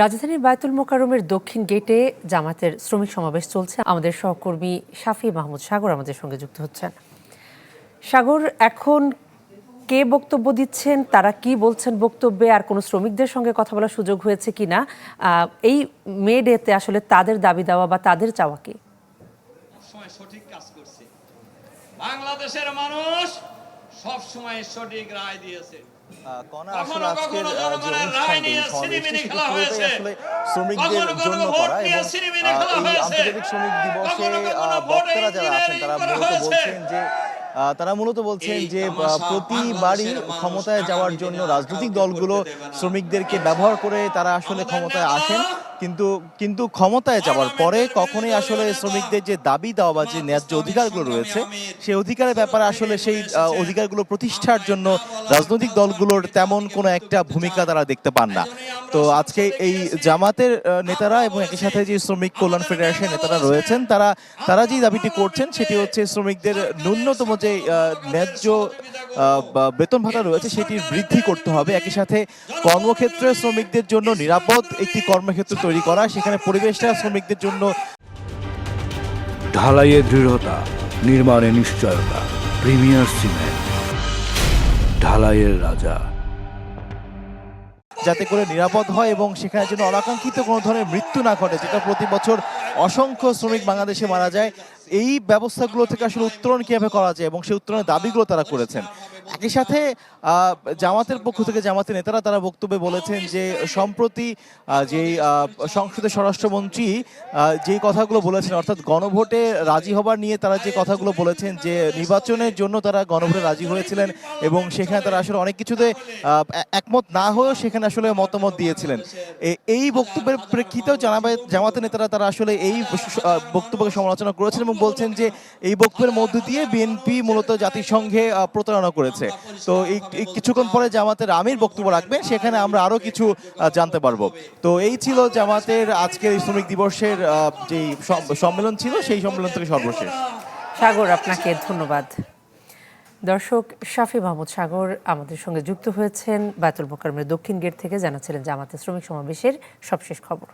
রাজধানীর বায়তুল মোকাররমের দক্ষিণ গেটে জামাতের শ্রমিক সমাবেশ চলছে। আমাদের সহকর্মী শাফি মাহমুদ সাগর আমাদের সঙ্গে যুক্ত হচ্ছেন। সাগর, এখন কে বক্তব্য দিচ্ছেন, তারা কি বলছেন বক্তব্যে, আর কোনো শ্রমিকদের সঙ্গে কথা বলার সুযোগ হয়েছে কিনা? এই মে ডেতে আসলে তাদের দাবি দেওয়া বা তাদের চাওয়া কি? সঠিক কাজ করছে, বাংলাদেশের মানুষ সব সময় সঠিক রায় দিয়েছে। শ্রমিকদের জন্য করা এবং এই আন্তর্জাতিক শ্রমিক দিবসে বক্তারা যারা আছেন তারা মূলত বলছেন যে প্রতিবারই ক্ষমতায় যাওয়ার জন্য রাজনৈতিক দলগুলো শ্রমিকদেরকে ব্যবহার করে তারা আসলে ক্ষমতায় আসেন, কিন্তু ক্ষমতায় যাওয়ার পরে কখনোই আসলে শ্রমিকদের যে দাবি দেওয়া বা যে ন্যায্য অধিকারগুলো রয়েছে সেই অধিকারের ব্যাপারে আসলে সেই অধিকারগুলো প্রতিষ্ঠার জন্য রাজনৈতিক দলগুলোর তেমন কোনো একটা ভূমিকা তারা দেখতে পান না। তো আজকে এই জামাতের নেতারা এবং একই সাথে যে শ্রমিক কল্যাণ ফেডারেশন নেতারা রয়েছেন তারা যে দাবিটি করছেন সেটি হচ্ছে শ্রমিকদের ন্যূনতম যে ন্যায্য বেতন ভাতা রয়েছে সেটি বৃদ্ধি করতে হবে। একই সাথে কর্মক্ষেত্রে শ্রমিকদের জন্য নিরাপদ একটি কর্মক্ষেত্র তৈরি করা, সেখানে পরিবেশটা শ্রমিকদের জন্য ঢালাইয়ের দৃঢ়তা, নির্মাণে নিশ্চয়তা, প্রিমিয়ার সিমেন্ট, ঢালাইয়ের রাজা। যাতে করে নিরাপদ হয় এবং সেখানে যেন অনাকাঙ্ক্ষিত কোনো ধরনের মৃত্যু না ঘটে, যেটা প্রতি বছর অসংখ্য শ্রমিক বাংলাদেশে মারা যায়। এই ব্যবস্থাগুলো থেকে আসলে উত্তরণ কিভাবে করা যায় এবং সেই উত্তরণের দাবিগুলো তারা করেছেন। একই সাথে জামাতের পক্ষ থেকে জামাতের নেতারা তারা বক্তব্যে বলেছেন যে সম্প্রতি যেই সংসদের স্বরাষ্ট্রমন্ত্রী যেই কথাগুলো বলেছেন, অর্থাৎ গণভোটে রাজি হবার নিয়ে তারা যে কথাগুলো বলেছেন, যে নির্বাচনের জন্য তারা গণভোটে রাজি হয়েছিলেন এবং সেখানে তারা আসলে অনেক কিছুতে একমত না হয়েও সেখানে আসলে মতামত দিয়েছিলেন। এই বক্তব্যের প্রেক্ষিতেও জামাতের নেতারা তারা আসলে এই বক্তব্যকে সমালোচনা করেছেন এবং বলছেন যে এই বক্তব্যের মধ্য দিয়ে বিএনপি মূলত জাতিসংঘে প্রতারণা করেছে। তো এই কিছুক্ষণ পরে জামাতের আমির বক্তব্য রাখবেন, সেখানে আমরা আরো কিছু জানতে পারবো। তো এই ছিল জামাতের আজকের শ্রমিক দিবসের যে সম্মেলন ছিল, সেই সম্মেলন থেকে সর্বশেষ। সাগর, আপনাকে ধন্যবাদ। দর্শক, শাফি মাহমুদ সাগর আমাদের সঙ্গে যুক্ত হয়েছেন বায়তুল মোকাররমের দক্ষিণ গেট থেকে, জানাচ্ছিলেন জামাতের শ্রমিক সমাবেশের সবশেষ খবর।